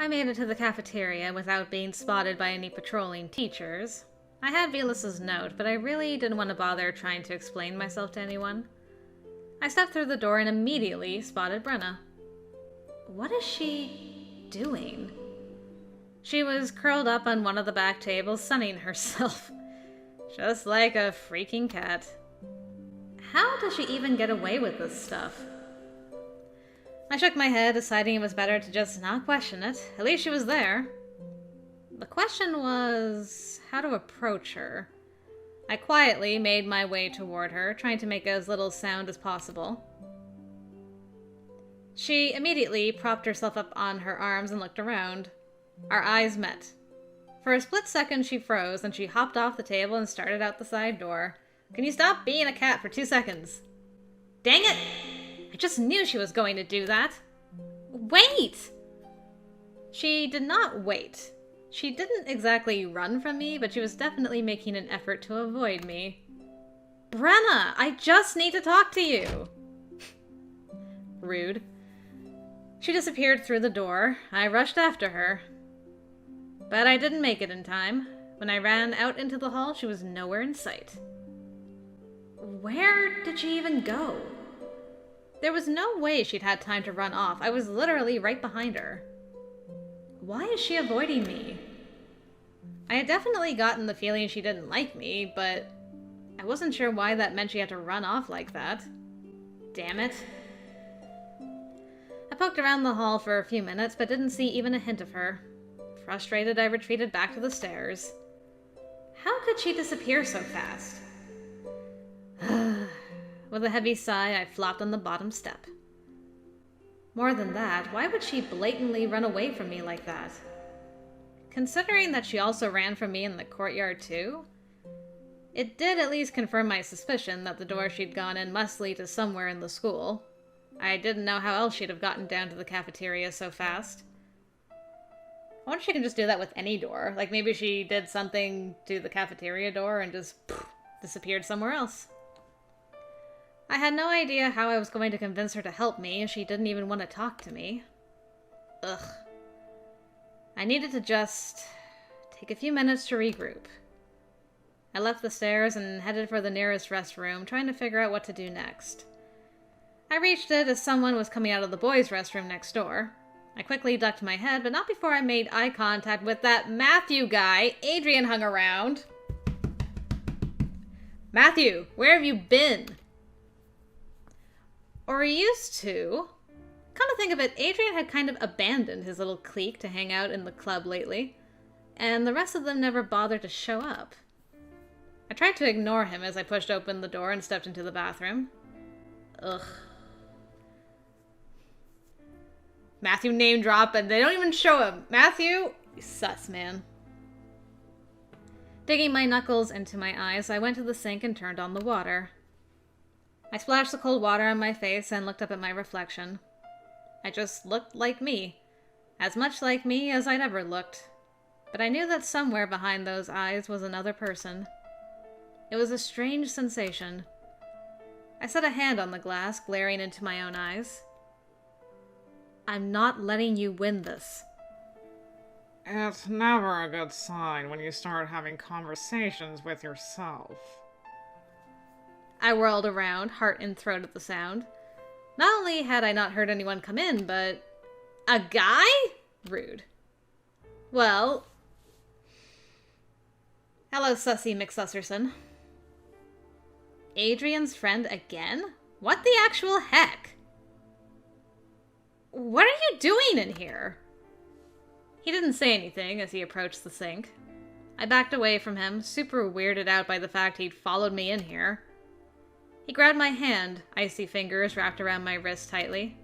I made it to the cafeteria without being spotted by any patrolling teachers. I had Velus's note, but I really didn't want to bother trying to explain myself to anyone. I stepped through the door and immediately spotted Brenna. What is she doing? She was curled up on one of the back tables, sunning herself. Just like a freaking cat. How does she even get away with this stuff? I shook my head, deciding it was better to just not question it. At least she was there. The question was how to approach her. I quietly made my way toward her, trying to make as little sound as possible. She immediately propped herself up on her arms and looked around. Our eyes met. For a split second she froze, then she hopped off the table and started out the side door. Can you stop being a cat for 2 seconds? Dang it! I just knew she was going to do that. Wait! She did not wait. She didn't exactly run from me, but she was definitely making an effort to avoid me. Brenna, I just need to talk to you! Rude. She disappeared through the door. I rushed after her. But I didn't make it in time. When I ran out into the hall, she was nowhere in sight. Where did she even go? There was no way she'd had time to run off. I was literally right behind her. Why is she avoiding me? I had definitely gotten the feeling she didn't like me, but I wasn't sure why that meant she had to run off like that. Damn it. I poked around the hall for a few minutes, but didn't see even a hint of her. Frustrated, I retreated back to the stairs. How could she disappear so fast? With a heavy sigh, I flopped on the bottom step. More than that, why would she blatantly run away from me like that? Considering that she also ran from me in the courtyard too, it did at least confirm my suspicion that the door she'd gone in must lead to somewhere in the school. I didn't know how else she'd have gotten down to the cafeteria so fast. I wonder if she can just do that with any door. Like maybe she did something to the cafeteria door and just disappeared somewhere else. I had no idea how I was going to convince her to help me if she didn't even want to talk to me. Ugh. I needed to just take a few minutes to regroup. I left the stairs and headed for the nearest restroom, trying to figure out what to do next. I reached it as someone was coming out of the boys' restroom next door. I quickly ducked my head, but not before I made eye contact with that Matthew guy Adrian hung around. Matthew, where have you been? Or he used to. Come to think of it, Adrian had kind of abandoned his little clique to hang out in the club lately, and the rest of them never bothered to show up. I tried to ignore him as I pushed open the door and stepped into the bathroom. Ugh. Matthew name drop and they don't even show him. Matthew? You sus, man. Digging my knuckles into my eyes, I went to the sink and turned on the water. I splashed the cold water on my face and looked up at my reflection. I just looked like me. As much like me as I'd ever looked. But I knew that somewhere behind those eyes was another person. It was a strange sensation. I set a hand on the glass, glaring into my own eyes. I'm not letting you win this. It's never a good sign when you start having conversations with yourself. I whirled around, heart in throat at the sound. Not only had I not heard anyone come in, but... A guy? Rude. Well... Hello, Sussy McSusserson. Adrian's friend again? What the actual heck? What are you doing in here? He didn't say anything as he approached the sink. I backed away from him, super weirded out by the fact he'd followed me in here. He grabbed my hand, icy fingers wrapped around my wrist tightly.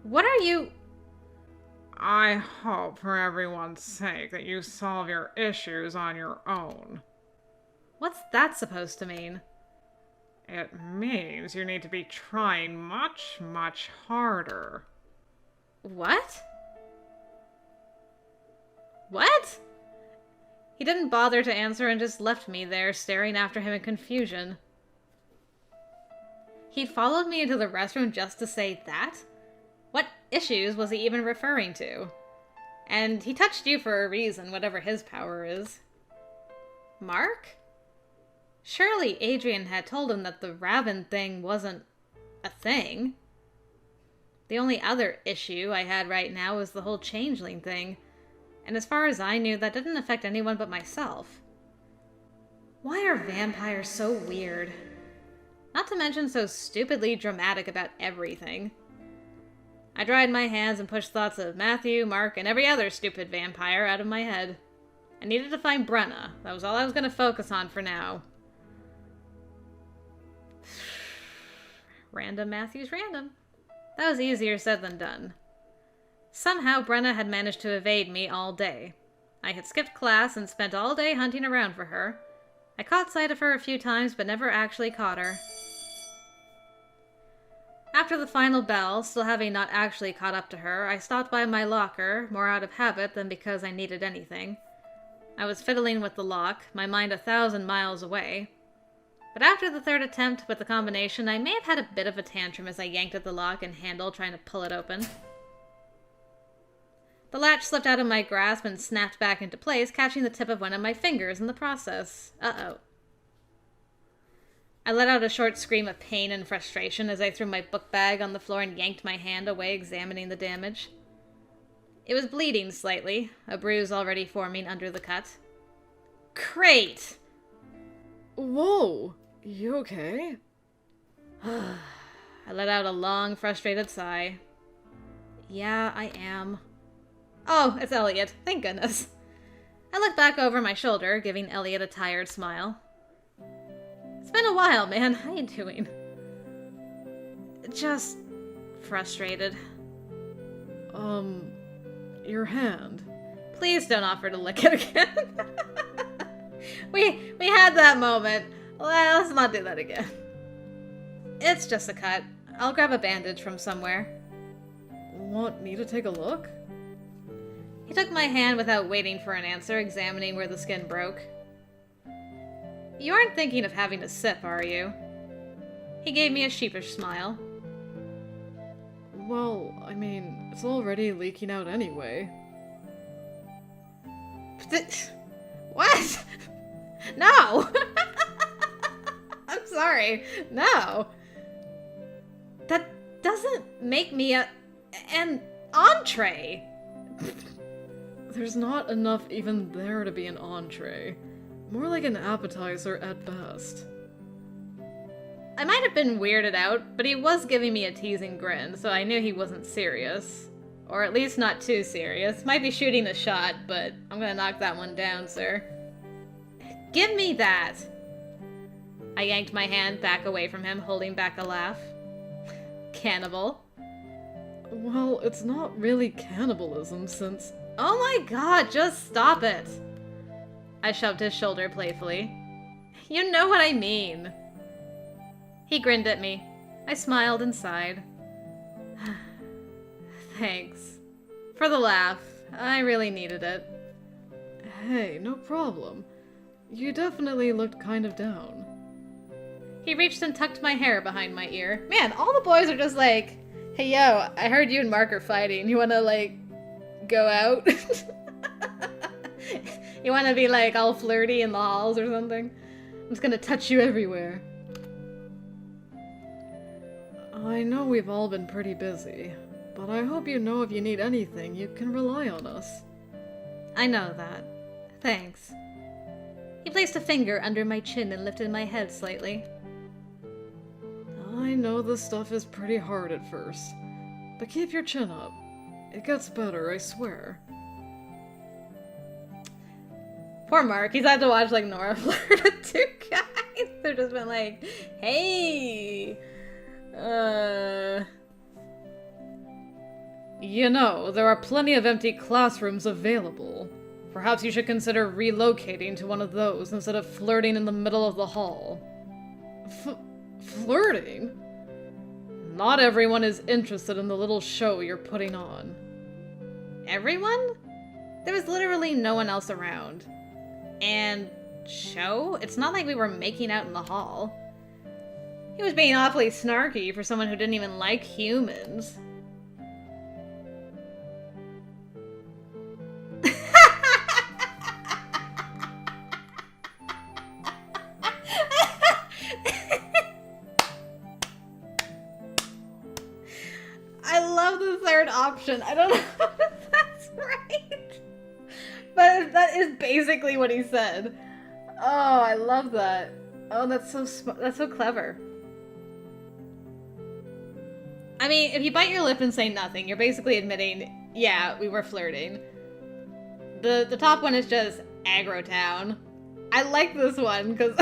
What are you... I hope for everyone's sake that you solve your issues on your own. What's that supposed to mean? It means you need to be trying much, much harder. What? What? He didn't bother to answer and just left me there, staring after him in confusion. He followed me into the restroom just to say that? What issues was he even referring to? And he touched you for a reason, whatever his power is. Mark? Surely Adrian had told him that the Raven thing wasn't a thing. The only other issue I had right now was the whole changeling thing. And as far as I knew, that didn't affect anyone but myself. Why are vampires so weird? Not to mention so stupidly dramatic about everything. I dried my hands and pushed thoughts of Matthew, Mark, and every other stupid vampire out of my head. I needed to find Brenna. That was all I was going to focus on for now. Random Matthews random. That was easier said than done. Somehow Brenna had managed to evade me all day. I had skipped class and spent all day hunting around for her. I caught sight of her a few times, but never actually caught her. After the final bell, still having not actually caught up to her, I stopped by my locker, more out of habit than because I needed anything. I was fiddling with the lock, my mind 1,000 miles away. But after the third attempt with the combination, I may have had a bit of a tantrum as I yanked at the lock and handle, trying to pull it open. The latch slipped out of my grasp and snapped back into place, catching the tip of one of my fingers in the process. Uh-oh. I let out a short scream of pain and frustration as I threw my book bag on the floor and yanked my hand away, examining the damage. It was bleeding slightly, a bruise already forming under the cut. Great! Whoa! You okay? I let out a long, frustrated sigh. Yeah, I am. Oh, it's Elliot. Thank goodness. I looked back over my shoulder, giving Elliot a tired smile. It's been a while, man. How you doing? Just frustrated. Your hand. Please don't offer to lick it again. We had that moment. Well, let's not do that again. It's just a cut. I'll grab a bandage from somewhere. Want me to take a look? He took my hand without waiting for an answer, examining where the skin broke. You aren't thinking of having a sip, are you? He gave me a sheepish smile. Well, I mean, it's already leaking out anyway. What? No! I'm sorry. No. That doesn't make me an entree. There's not enough even there to be an entree. More like an appetizer at best. I might have been weirded out, but he was giving me a teasing grin, so I knew he wasn't serious. Or at least not too serious. Might be shooting a shot, but I'm gonna knock that one down, sir. Give me that! I yanked my hand back away from him, holding back a laugh. Cannibal. Well, it's not really cannibalism since... Oh my god, just stop it! I shoved his shoulder playfully. You know what I mean. He grinned at me. I smiled and sighed. Thanks. For the laugh. I really needed it. Hey, no problem. You definitely looked kind of down. He reached and tucked my hair behind my ear. Man, all the boys are just like, hey yo, I heard you and Marc are fighting. You wanna, like, go out? You wanna be, like, all flirty in the halls or something? I'm just gonna touch you everywhere. I know we've all been pretty busy, but I hope you know if you need anything, you can rely on us. I know that. Thanks. He placed a finger under my chin and lifted my head slightly. I know this stuff is pretty hard at first, but keep your chin up. It gets better, I swear. Poor Marc, he's had to watch, like, Nora flirt with two guys. They've just been like, hey... You know, there are plenty of empty classrooms available. Perhaps you should consider relocating to one of those instead of flirting in the middle of the hall. Flirting? Not everyone is interested in the little show you're putting on. Everyone? There was literally no one else around. And show? It's not like we were making out in the hall. He was being awfully snarky for someone who didn't even like humans. third option. I don't know if that's right. But that is basically what he said. Oh, I love that. Oh, that's so clever. I mean, if you bite your lip and say nothing, you're basically admitting, yeah, we were flirting. The top one is just aggro town. I like this one because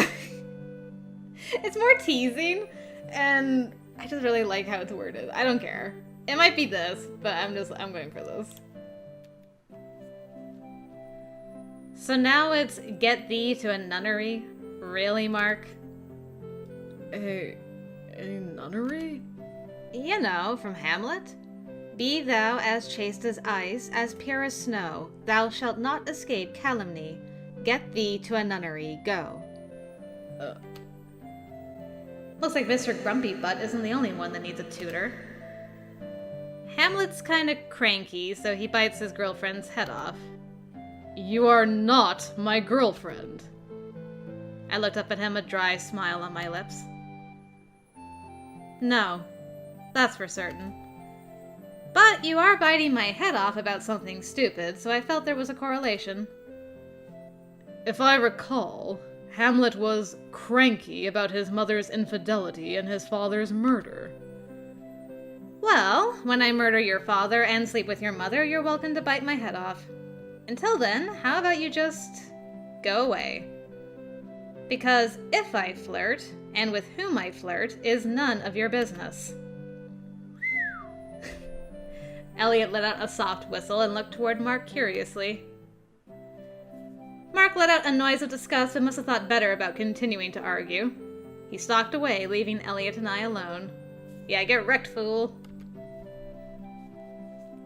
it's more teasing, and I just really like how it's worded. I don't care. It might be this, but I'm going for this. So now it's get thee to a nunnery. Really, Mark? A nunnery? You know, from Hamlet. Be thou as chaste as ice, as pure as snow. Thou shalt not escape calumny. Get thee to a nunnery. Go. Looks like Mr. Grumpy Butt isn't the only one that needs a tutor. Hamlet's kinda cranky, so he bites his girlfriend's head off. You are not my girlfriend. I looked up at him, a dry smile on my lips. No, that's for certain. But you are biting my head off about something stupid, so I felt there was a correlation. If I recall, Hamlet was cranky about his mother's infidelity and his father's murder. Well, when I murder your father and sleep with your mother, you're welcome to bite my head off. Until then, how about you just go away? Because if I flirt, and with whom I flirt, is none of your business. Elliot let out a soft whistle and looked toward Mark curiously. Mark let out a noise of disgust and must have thought better about continuing to argue. He stalked away, leaving Elliot and I alone. Yeah, get wrecked, fool.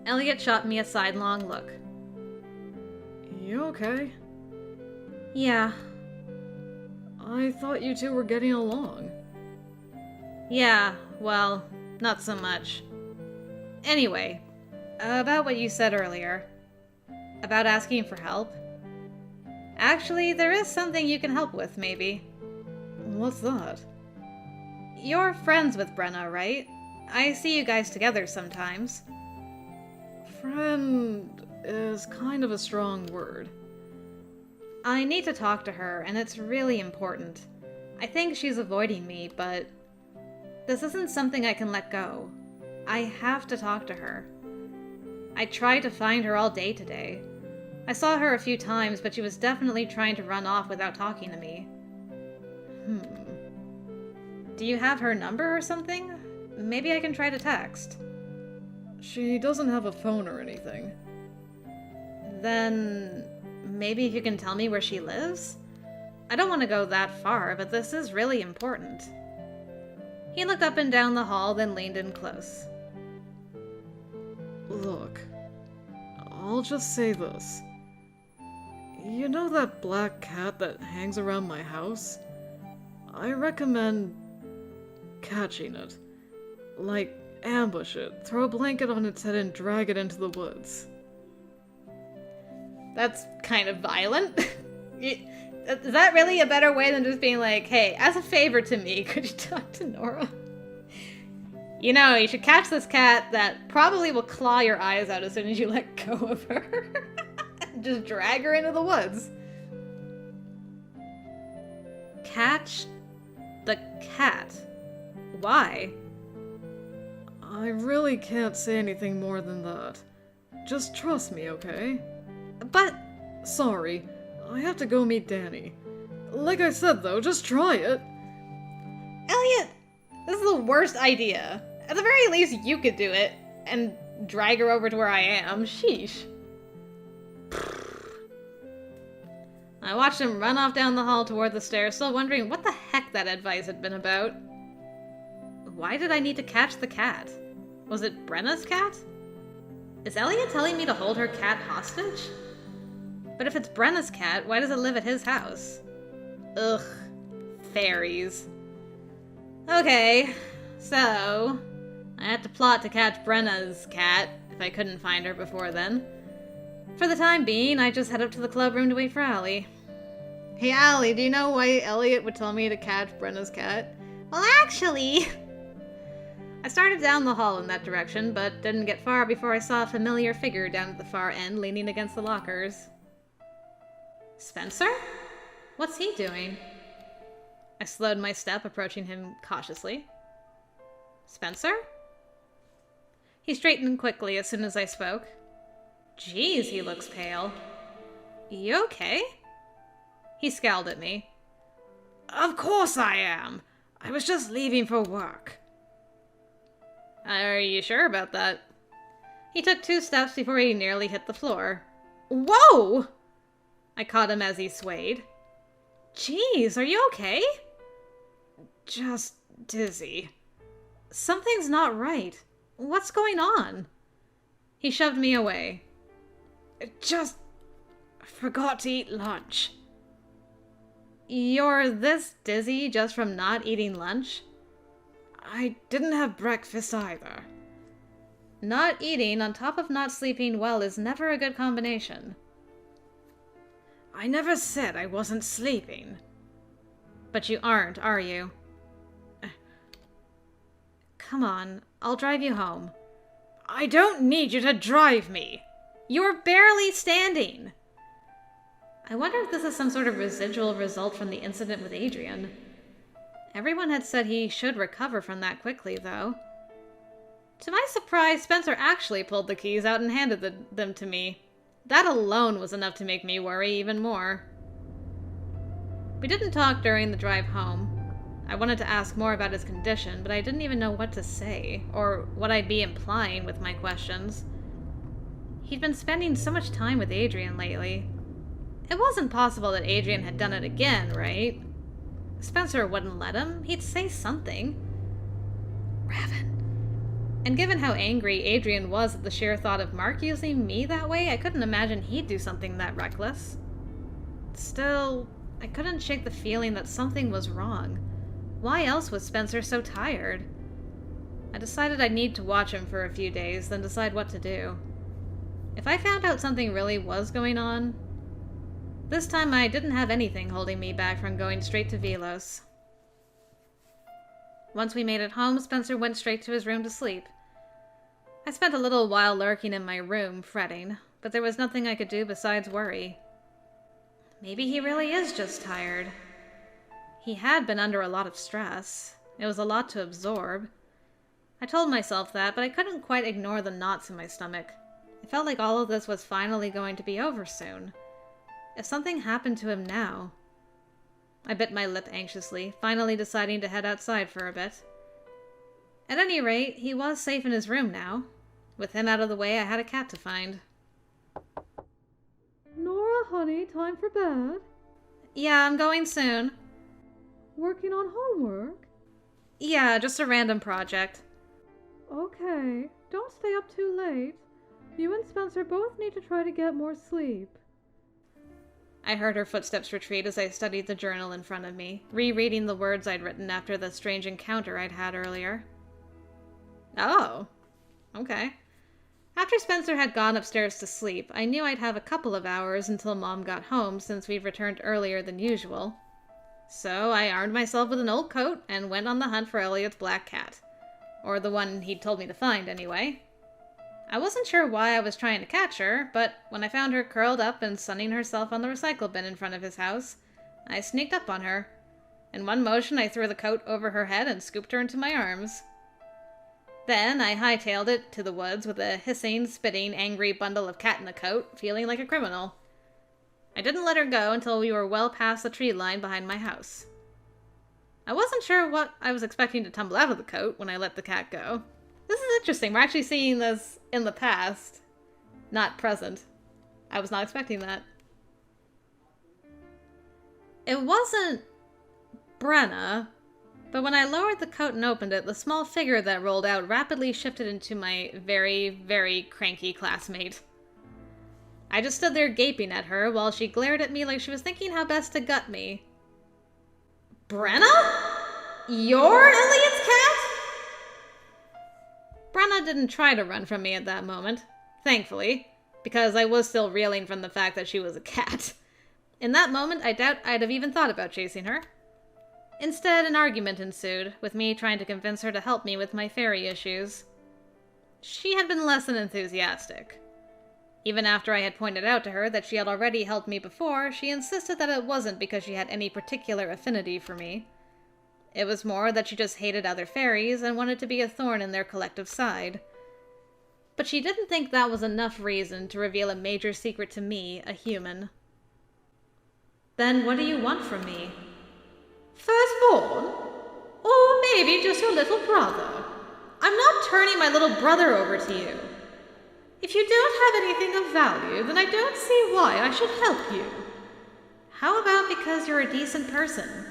Elliot shot me a sidelong look. You okay? Yeah. I thought you two were getting along. Yeah, well, not so much. Anyway, about what you said earlier. About asking for help. Actually, there is something you can help with, maybe. What's that? You're friends with Brenna, right? I see you guys together sometimes. Friend is kind of a strong word. I need to talk to her, and it's really important. I think she's avoiding me, but this isn't something I can let go. I have to talk to her. I tried to find her all day today. I saw her a few times, but she was definitely trying to run off without talking to me. Do you have her number or something? Maybe I can try to text. She doesn't have a phone or anything. Then maybe if you can tell me where she lives? I don't want to go that far, but this is really important. He looked up and down the hall, then leaned in close. Look, I'll just say this. You know that black cat that hangs around my house? I recommend catching it. Like, ambush it, throw a blanket on its head and drag it into the woods. That's kind of violent. Is that really a better way than just being like, hey, as a favor to me, could you talk to Nora? You know, you should catch this cat that probably will claw your eyes out as soon as you let go of her. Just drag her into the woods. Catch the cat. Why? I really can't say anything more than that. Just trust me, okay? But... Sorry, I have to go meet Danny. Like I said though, just try it. Elliot, this is the worst idea. At the very least, you could do it and drag her over to where I am. Sheesh. I watched him run off down the hall toward the stairs, still wondering what the heck that advice had been about. Why did I need to catch the cat? Was it Brenna's cat? Is Elliot telling me to hold her cat hostage? But if it's Brenna's cat, why does it live at his house? Ugh. Fairies. Okay, so I had to plot to catch Brenna's cat, if I couldn't find her before then. For the time being, I just head up to the club room to wait for Allie. Hey Allie, do you know why Elliot would tell me to catch Brenna's cat? Well, actually... I started down the hall in that direction, but didn't get far before I saw a familiar figure down at the far end leaning against the lockers. Spencer? What's he doing? I slowed my step, approaching him cautiously. Spencer? He straightened quickly as soon as I spoke. Geez, he looks pale. You okay? He scowled at me. Of course I am. I was just leaving for work. Are you sure about that? He took 2 steps before he nearly hit the floor. Whoa! I caught him as he swayed. Jeez, are you okay? Just dizzy. Something's not right. What's going on? He shoved me away. Just forgot to eat lunch. You're this dizzy just from not eating lunch? I didn't have breakfast either. Not eating on top of not sleeping well is never a good combination. I never said I wasn't sleeping. But you aren't, are you? Come on, I'll drive you home. I don't need you to drive me. You're barely standing. I wonder if this is some sort of residual result from the incident with Adrian. Everyone had said he should recover from that quickly, though. To my surprise, Spencer actually pulled the keys out and handed them to me. That alone was enough to make me worry even more. We didn't talk during the drive home. I wanted to ask more about his condition, but I didn't even know what to say, or what I'd be implying with my questions. He'd been spending so much time with Adrian lately. It wasn't possible that Adrian had done it again, right? Spencer wouldn't let him. He'd say something. Raven. And given how angry Adrian was at the sheer thought of Marc using me that way, I couldn't imagine he'd do something that reckless. Still, I couldn't shake the feeling that something was wrong. Why else was Spencer so tired? I decided I'd need to watch him for a few days, then decide what to do. If I found out something really was going on... This time I didn't have anything holding me back from going straight to Velos. Once we made it home, Spencer went straight to his room to sleep. I spent a little while lurking in my room, fretting, but there was nothing I could do besides worry. Maybe he really is just tired. He had been under a lot of stress. It was a lot to absorb. I told myself that, but I couldn't quite ignore the knots in my stomach. It felt like all of this was finally going to be over soon. If something happened to him now... I bit my lip anxiously, finally deciding to head outside for a bit. At any rate, he was safe in his room now. With him out of the way, I had a cat to find. Nora, honey, time for bed. Yeah, I'm going soon. Working on homework? Yeah, just a random project. Okay, don't stay up too late. You and Spencer both need to try to get more sleep. I heard her footsteps retreat as I studied the journal in front of me, rereading the words I'd written after the strange encounter I'd had earlier. Oh, okay. After Spencer had gone upstairs to sleep, I knew I'd have a couple of hours until Mom got home since we'd returned earlier than usual. So I armed myself with an old coat and went on the hunt for Elliot's black cat. Or the one he'd told me to find, anyway. I wasn't sure why I was trying to catch her, but when I found her curled up and sunning herself on the recycle bin in front of his house, I sneaked up on her. In one motion, I threw the coat over her head and scooped her into my arms. Then I hightailed it to the woods with a hissing, spitting, angry bundle of cat in a coat, feeling like a criminal. I didn't let her go until we were well past the tree line behind my house. I wasn't sure what I was expecting to tumble out of the coat when I let the cat go. This is interesting. We're actually seeing this in the past, not present. I was not expecting that. It wasn't Brenna, but when I lowered the coat and opened it, the small figure that rolled out rapidly shifted into my very, very cranky classmate. I just stood there gaping at her while she glared at me like she was thinking how best to gut me. Brenna? You're Elliot's cat? Brenna didn't try to run from me at that moment, thankfully, because I was still reeling from the fact that she was a cat. In that moment, I doubt I'd have even thought about chasing her. Instead, an argument ensued, with me trying to convince her to help me with my fairy issues. She had been less than enthusiastic. Even after I had pointed out to her that she had already helped me before, she insisted that it wasn't because she had any particular affinity for me. It was more that she just hated other fairies and wanted to be a thorn in their collective side. But she didn't think that was enough reason to reveal a major secret to me, a human. "Then what do you want from me?" "Firstborn? Or maybe just your little brother. I'm not turning my little brother over to you. If you don't have anything of value, then I don't see why I should help you." "How about because you're a decent person?"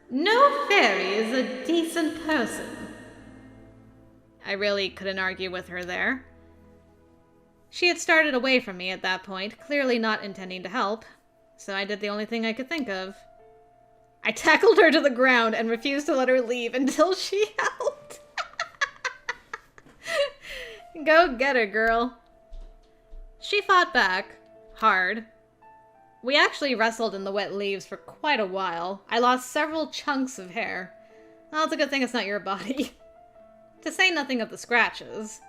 "No fairy is a decent person." I really couldn't argue with her there. She had started away from me at that point, clearly not intending to help, so I did the only thing I could think of. I tackled her to the ground and refused to let her leave until she helped. Go get her, girl. She fought back. Hard. We actually wrestled in the wet leaves for quite a while. I lost several chunks of hair. Well, it's a good thing it's not your body. To say nothing of the scratches.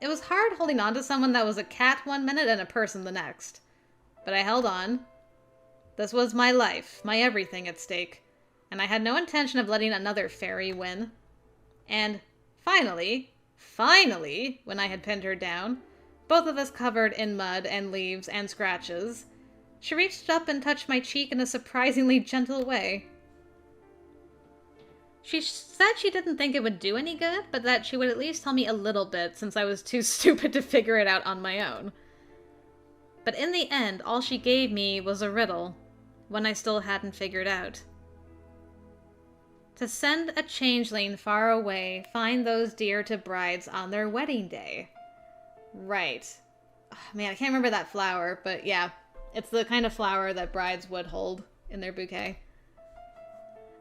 It was hard holding on to someone that was a cat one minute and a person the next. But I held on. This was my life, my everything at stake, and I had no intention of letting another fairy win. And finally, when I had pinned her down, both of us covered in mud and leaves and scratches, she reached up and touched my cheek in a surprisingly gentle way. She said she didn't think it would do any good, but that she would at least tell me a little bit since I was too stupid to figure it out on my own. But in the end, all she gave me was a riddle, one I still hadn't figured out. To send a changeling far away, find those dear to brides on their wedding day. Right. Oh, man, I can't remember that flower, but yeah, it's the kind of flower that brides would hold in their bouquet.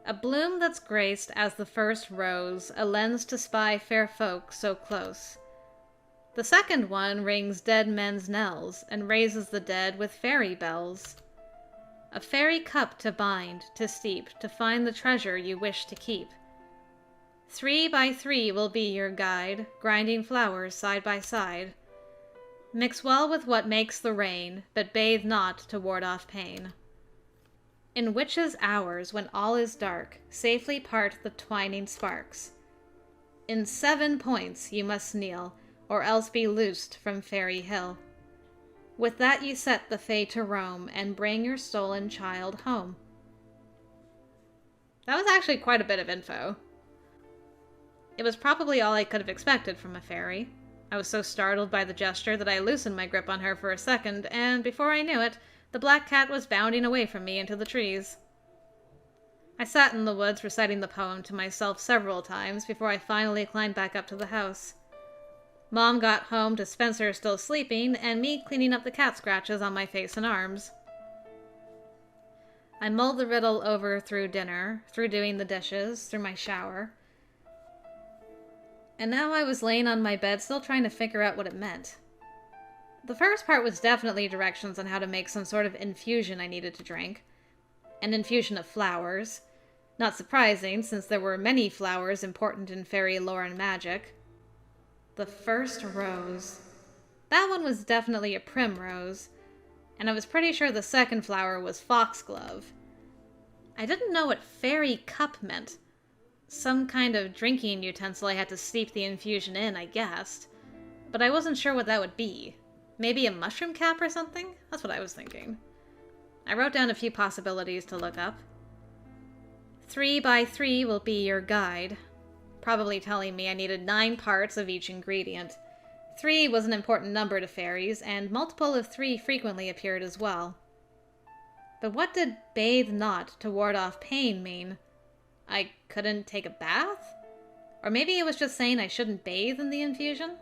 A bloom that's graced as the first rose, a lens to spy fair folk so close. The second one rings dead men's knells, and raises the dead with fairy bells. A fairy cup to bind, to steep, to find the treasure you wish to keep. 3 by 3 will be your guide, grinding flowers side by side. Mix well with what makes the rain, but bathe not to ward off pain. In witches' hours, when all is dark, safely part the twining sparks. In 7 points you must kneel, or else be loosed from Fairy Hill. With that you set the fae to roam, and bring your stolen child home. That was actually quite a bit of info. It was probably all I could have expected from a fairy. I was so startled by the gesture that I loosened my grip on her for a second, and before I knew it, the black cat was bounding away from me into the trees. I sat in the woods reciting the poem to myself several times before I finally climbed back up to the house. Mom got home to Spencer still sleeping, and me cleaning up the cat scratches on my face and arms. I mulled the riddle over through dinner, through doing the dishes, through my shower. And now I was laying on my bed still trying to figure out what it meant. The first part was definitely directions on how to make some sort of infusion I needed to drink. An infusion of flowers. Not surprising, since there were many flowers important in fairy lore and magic. The first rose. That one was definitely a primrose, and I was pretty sure the second flower was foxglove. I didn't know what fairy cup meant. Some kind of drinking utensil I had to steep the infusion in, I guessed. But I wasn't sure what that would be. Maybe a mushroom cap or something? That's what I was thinking. I wrote down a few possibilities to look up. 3 by 3 will be your guide. Probably telling me I needed 9 parts of each ingredient. 3 was an important number to fairies, and multiple of 3 frequently appeared as well. But what did bathe not to ward off pain mean? I couldn't take a bath? Or maybe it was just saying I shouldn't bathe in the infusion?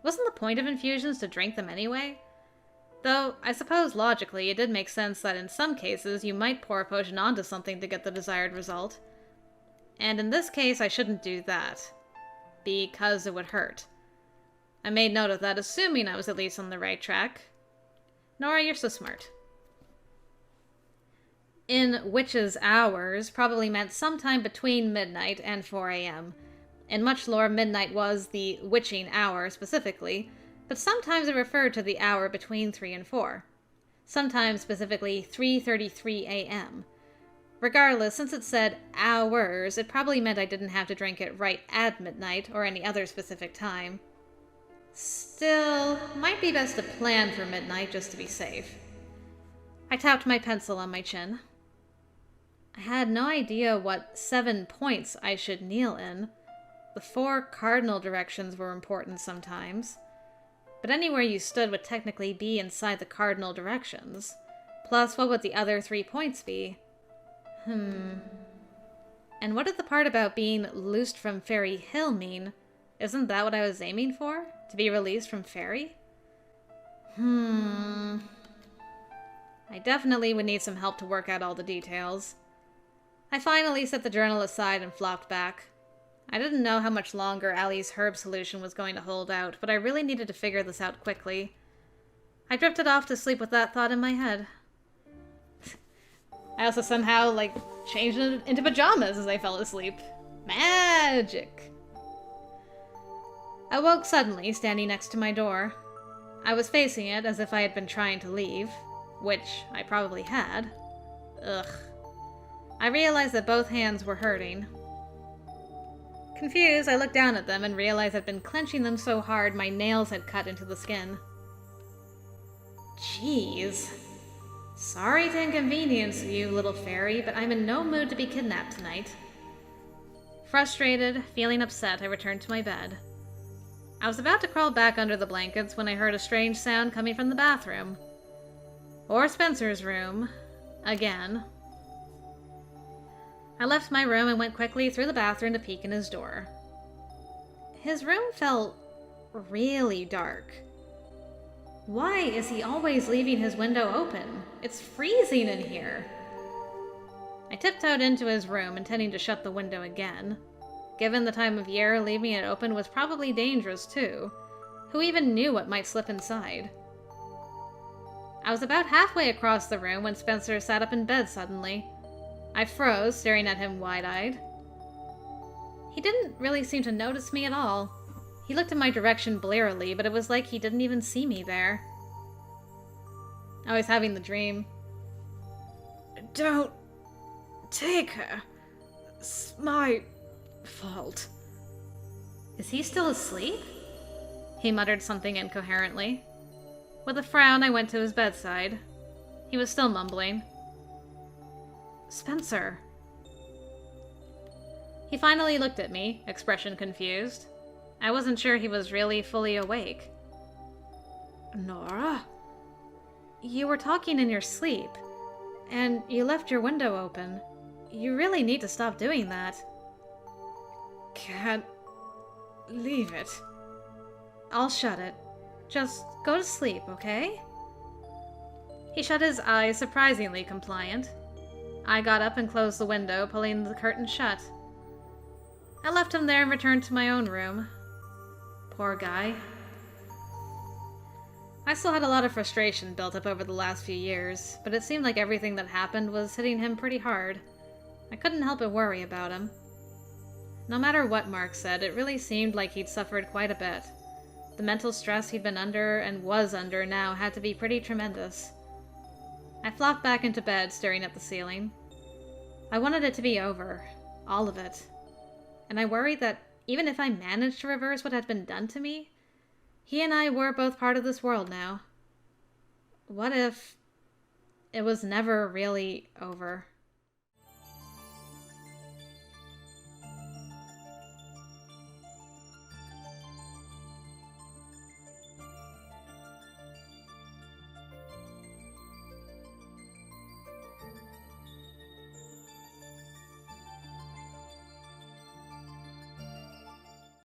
Wasn't the point of infusions to drink them anyway? Though, I suppose logically it did make sense that in some cases you might pour a potion onto something to get the desired result. And in this case, I shouldn't do that. Because it would hurt. I made note of that, assuming I was at least on the right track. Nora, you're so smart. in witches' hours probably meant sometime between midnight and 4 a.m. In much lore, midnight was the witching hour specifically, but sometimes it referred to the hour between 3 and 4. Sometimes specifically 3:33 a.m. Regardless, since it said hours, it probably meant I didn't have to drink it right at midnight or any other specific time. Still, might be best to plan for midnight just to be safe. I tapped my pencil on my chin. I had no idea what 7 points I should kneel in. The 4 cardinal directions were important sometimes, but anywhere you stood would technically be inside the cardinal directions. Plus, what would the other 3 points be? And what did the part about being loosed from Fairy Hill mean? Isn't that what I was aiming for? To be released from Fairy? I definitely would need some help to work out all the details. I finally set the journal aside and flopped back. I didn't know how much longer Allie's herb solution was going to hold out, but I really needed to figure this out quickly. I drifted off to sleep with that thought in my head. I also somehow, changed into pajamas as I fell asleep. Magic! I woke suddenly, standing next to my door. I was facing it as if I had been trying to leave, which I probably had. Ugh. I realized that both hands were hurting. Confused, I looked down at them and realized I'd been clenching them so hard my nails had cut into the skin. Jeez. Sorry to inconvenience you, little fairy, but I'm in no mood to be kidnapped tonight. Frustrated, feeling upset, I returned to my bed. I was about to crawl back under the blankets when I heard a strange sound coming from the bathroom. Or Spencer's room. Again. I left my room and went quickly through the bathroom to peek in his door. His room felt really dark. Why is he always leaving his window open? It's freezing in here. I tiptoed into his room, intending to shut the window again. Given the time of year, leaving it open was probably dangerous too. Who even knew what might slip inside? I was about halfway across the room when Spencer sat up in bed suddenly. I froze, staring at him wide-eyed. He didn't really seem to notice me at all. He looked in my direction blearily, but it was like he didn't even see me there. I was having the dream. Don't take her. It's my fault. Is he still asleep? He muttered something incoherently. With a frown, I went to his bedside. He was still mumbling. Spencer. He finally looked at me, expression confused. I wasn't sure he was really fully awake. Nora? You were talking in your sleep, and you left your window open. You really need to stop doing that. Can't leave it. I'll shut it. Just go to sleep, okay? He shut his eyes, surprisingly compliant. I got up and closed the window, pulling the curtain shut. I left him there and returned to my own room. Poor guy. I still had a lot of frustration built up over the last few years, but it seemed like everything that happened was hitting him pretty hard. I couldn't help but worry about him. No matter what Marc said, it really seemed like he'd suffered quite a bit. The mental stress he'd been under and was under now had to be pretty tremendous. I flopped back into bed, staring at the ceiling. I wanted it to be over. All of it. And I worried that even if I managed to reverse what had been done to me, he and I were both part of this world now. What if it was never really over?